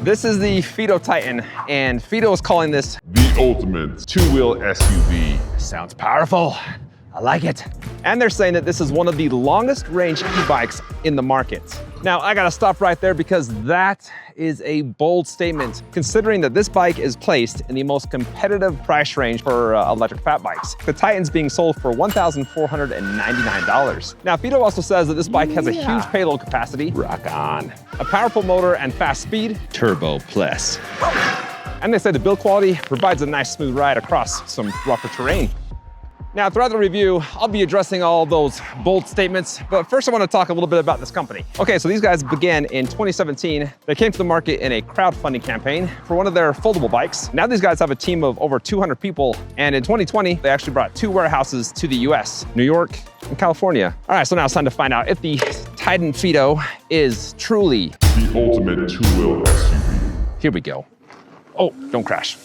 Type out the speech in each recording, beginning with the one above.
This is the Fiido Titan, and Fiido is calling this the ultimate two-wheel SUV. Sounds powerful. I like it. And they're saying that this is one of the longest range e-bikes in the market. Now, I gotta stop right there because that is a bold statement, considering that this bike is placed in the most competitive price range for electric fat bikes. The Titan's being sold for $1,499. Now, Fiido also says that this bike has a huge payload capacity, rock on, a powerful motor and fast speed, turbo plus. And they say the build quality provides a nice smooth ride across some rougher terrain. Now, throughout the review, I'll be addressing all those bold statements, but first I want to talk a little bit about this company. Okay, so these guys began in 2017. They came to the market in a crowdfunding campaign for one of their foldable bikes. Now these guys have a team of over 200 people, and in 2020, they actually brought 2 warehouses to the US, New York and California. All right, so now it's time to find out if the Titan Fiido is truly the ultimate two-wheel SUV. Here we go. Oh, don't crash.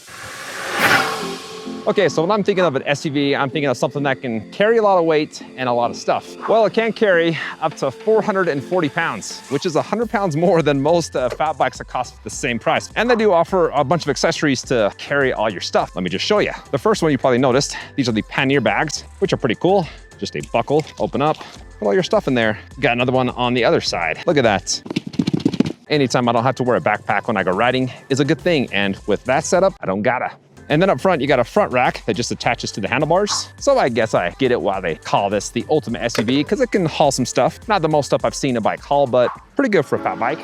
Okay, so when I'm thinking of an SUV, I'm thinking of something that can carry a lot of weight and a lot of stuff. Well, it can carry up to 440 pounds, which is 100 pounds more than most fat bikes that cost the same price. And they do offer a bunch of accessories to carry all your stuff. Let me just show you. The first one you probably noticed, these are the pannier bags, which are pretty cool. Just a buckle, open up, put all your stuff in there. Got another one on the other side. Look at that. Anytime I don't have to wear a backpack when I go riding is a good thing. And with that setup, I don't gotta. And then up front, you got a front rack that just attaches to the handlebars. So I guess I get it why they call this the ultimate SUV, because it can haul some stuff. Not the most stuff I've seen a bike haul, but pretty good for a fat bike.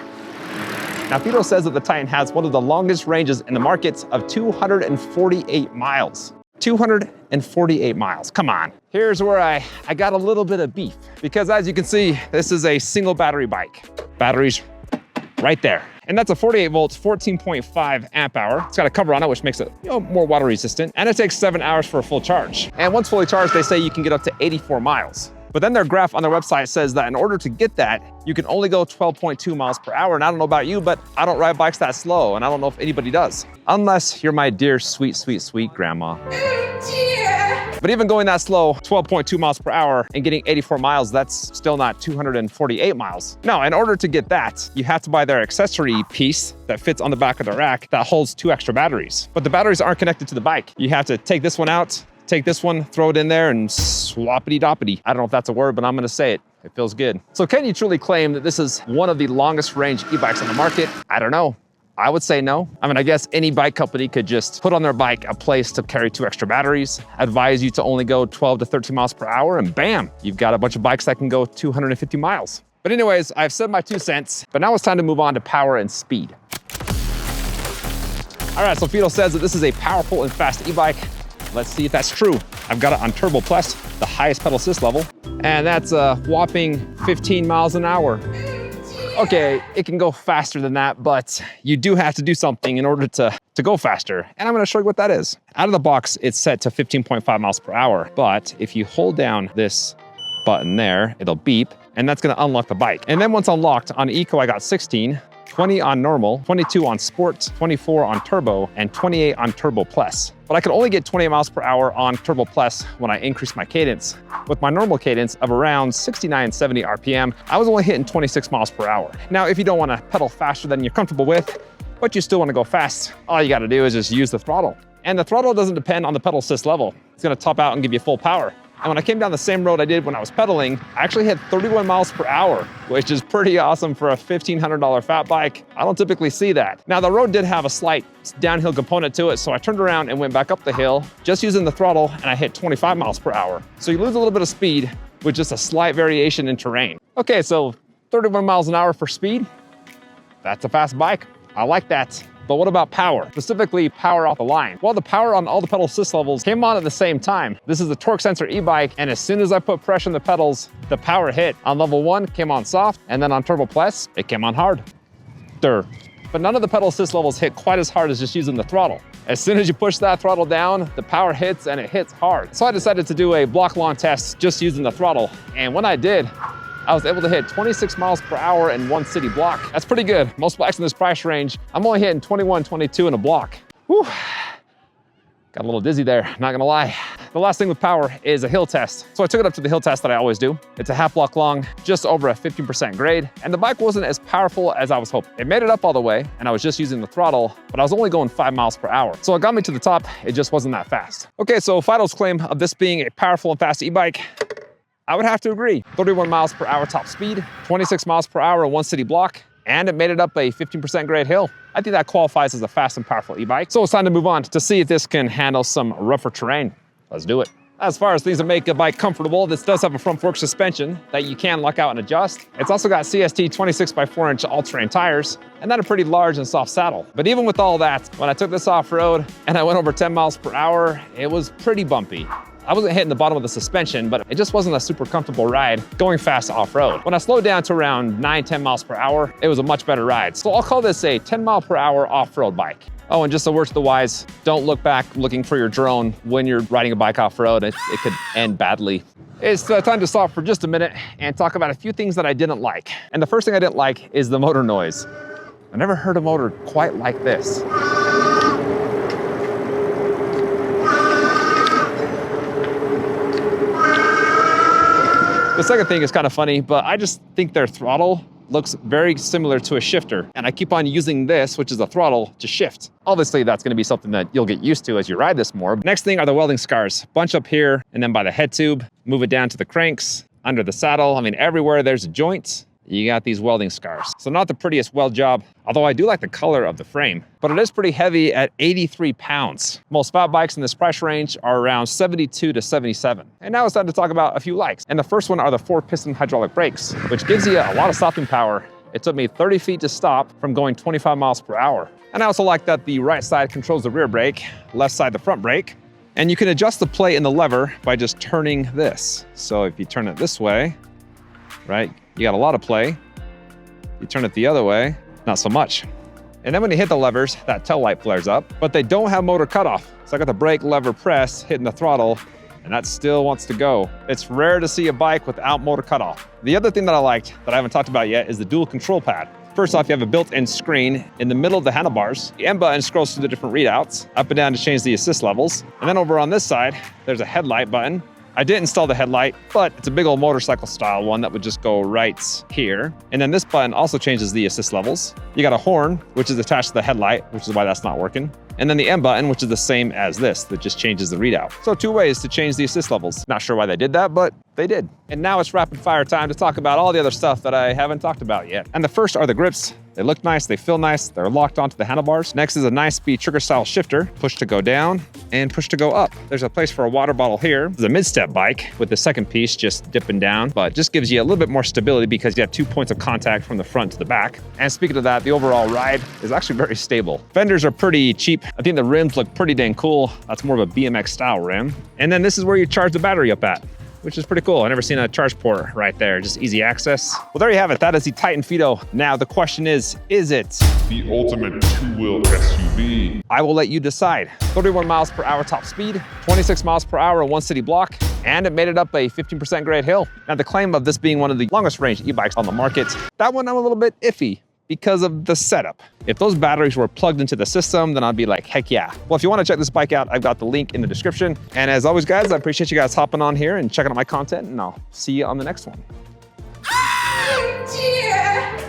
Now, Fiido says that the Titan has one of the longest ranges in the market of 248 miles. 248 miles, come on. Here's where I got a little bit of beef, because as you can see, this is a single battery bike. Batteries right there. And that's a 48 volts, 14.5 amp hour. It's got a cover on it, which makes it more water resistant. And it takes 7 hours for a full charge. And once fully charged, they say you can get up to 84 miles. But then their graph on their website says that in order to get that, you can only go 12.2 miles per hour. And I don't know about you, but I don't ride bikes that slow. And I don't know if anybody does. Unless you're my dear, sweet, sweet, sweet grandma. But even going that slow, 12.2 miles per hour and getting 84 miles, that's still not 248 miles. No, in order to get that, you have to buy their accessory piece that fits on the back of the rack that holds 2 extra batteries. But the batteries aren't connected to the bike. You have to take this one out, take this one, throw it in there and swappity-doppity. I don't know if that's a word, but I'm gonna say it. It feels good. So can you truly claim that this is one of the longest range e-bikes on the market? I don't know. I would say no. I mean, I guess any bike company could just put on their bike a place to carry 2 extra batteries, advise you to only go 12 to 13 miles per hour, and bam, you've got a bunch of bikes that can go 250 miles. But anyways, I've said my 2 cents, but now it's time to move on to power and speed. All right, so Fiido says that this is a powerful and fast e-bike. Let's see if that's true. I've got it on Turbo Plus, the highest pedal assist level, and that's a whopping 15 miles an hour. Okay, it can go faster than that, but you do have to do something in order to go faster. And I'm gonna show you what that is. Out of the box, it's set to 15.5 miles per hour. But if you hold down this button there, it'll beep, and that's gonna unlock the bike. And then once unlocked, on Eco, I got 16, 20 on normal, 22 on sport, 24 on turbo, and 28 on turbo plus. But I could only get 28 miles per hour on turbo plus when I increased my cadence. With my normal cadence of around 69, 70 RPM, I was only hitting 26 miles per hour. Now, if you don't wanna pedal faster than you're comfortable with, but you still wanna go fast, all you gotta do is just use the throttle. And the throttle doesn't depend on the pedal assist level. It's gonna top out and give you full power. And when I came down the same road I did when I was pedaling, I actually hit 31 miles per hour, which is pretty awesome for a $1,500 fat bike. I don't typically see that. Now, the road did have a slight downhill component to it, so I turned around and went back up the hill just using the throttle, and I hit 25 miles per hour. So you lose a little bit of speed with just a slight variation in terrain. Okay, so 31 miles an hour for speed, that's a fast bike. I like that. But what about power? Specifically, power off the line. Well, the power on all the pedal assist levels came on at the same time. This is the torque sensor e-bike, and as soon as I put pressure on the pedals, the power hit. On level 1, came on soft, and then on Turbo Plus, it came on hard. But none of the pedal assist levels hit quite as hard as just using the throttle. As soon as you push that throttle down, the power hits, and it hits hard. So I decided to do a block long test just using the throttle, and when I did, I was able to hit 26 miles per hour in 1 city block. That's pretty good. Most bikes in this price range, I'm only hitting 21, 22 in a block. Whew. Got a little dizzy there, not gonna lie. The last thing with power is a hill test. So I took it up to the hill test that I always do. It's a half block long, just over a 15% grade, and the bike wasn't as powerful as I was hoping. It made it up all the way, and I was just using the throttle, but I was only going 5 miles per hour. So it got me to the top, it just wasn't that fast. Okay, so Fiido's claim of this being a powerful and fast e-bike, I would have to agree. 31 miles per hour top speed, 26 miles per hour in one city block, and it made it up a 15% grade hill. I think that qualifies as a fast and powerful e-bike. So it's time to move on to see if this can handle some rougher terrain. Let's do it. As far as things that make a bike comfortable, this does have a front fork suspension that you can lock out and adjust. It's also got CST 26x4-inch all-terrain tires, and then a pretty large and soft saddle. But even with all that, when I took this off-road and I went over 10 miles per hour, it was pretty bumpy. I wasn't hitting the bottom of the suspension, but it just wasn't a super comfortable ride going fast off-road. When I slowed down to around 9-10 miles per hour, it was a much better ride. So I'll call this a 10 mile per hour off-road bike. Oh, and just a word to the wise, don't look back looking for your drone when you're riding a bike off-road. It could end badly. It's time to stop for just a minute and talk about a few things that I didn't like. And the first thing I didn't like is the motor noise. I never heard a motor quite like this. The second thing is kind of funny, but I just think their throttle looks very similar to a shifter. And I keep on using this, which is a throttle, to shift. Obviously, that's gonna be something that you'll get used to as you ride this more. Next thing are the welding scars. Bunch up here, and then by the head tube, move it down to the cranks, under the saddle. I mean, everywhere there's a joint, you got these welding scars. So not the prettiest weld job, although I do like the color of the frame, but it is pretty heavy at 83 pounds. Most fat bikes in this price range are around 72 to 77. And now it's time to talk about a few likes. And the first one are the 4-piston hydraulic brakes, which gives you a lot of stopping power. It took me 30 feet to stop from going 25 miles per hour. And I also like that the right side controls the rear brake, left side the front brake. And you can adjust the plate and the lever by just turning this. So if you turn it this way, right, you got a lot of play. You turn it the other way, not so much. And then when you hit the levers, that tail light flares up, but they don't have motor cutoff. So I got the brake lever press, hitting the throttle, and that still wants to go. It's rare to see a bike without motor cutoff. The other thing that I liked that I haven't talked about yet is the dual control pad. First off, you have a built-in screen in the middle of the handlebars. The M button scrolls through the different readouts, up and down to change the assist levels. And then over on this side, there's a headlight button. I did install the headlight, but it's a big old motorcycle style one that would just go right here. And then this button also changes the assist levels. You got a horn, which is attached to the headlight, which is why that's not working. And then the M button, which is the same as this, that just changes the readout. So 2 ways to change the assist levels. Not sure why they did that, but they did. And now it's rapid fire time to talk about all the other stuff that I haven't talked about yet. And the first are the grips. They look nice, they feel nice, they're locked onto the handlebars. Next is a 9-speed trigger style shifter, push to go down and push to go up. There's a place for a water bottle here. It's a mid-step bike with the second piece just dipping down, but just gives you a little bit more stability because you have 2 points of contact from the front to the back. And speaking of that, the overall ride is actually very stable. Fenders are pretty cheap. I think the rims look pretty dang cool. That's more of a BMX style rim. And then this is where you charge the battery up at, which is pretty cool. I've never seen a charge port right there, just easy access. Well, there you have it. That is the Titan Fiido. Now the question is it The ultimate two-wheel SUV. I will let you decide. 31 miles per hour top speed, 26 miles per hour in one city block, and it made it up a 15% grade hill. Now the claim of this being one of the longest range e-bikes on the market, that one I'm a little bit iffy because of the setup. If those batteries were plugged into the system, then I'd be like, heck yeah. Well, if you want to check this bike out, I've got the link in the description. And as always, guys, I appreciate you guys hopping on here and checking out my content, and I'll see you on the next one.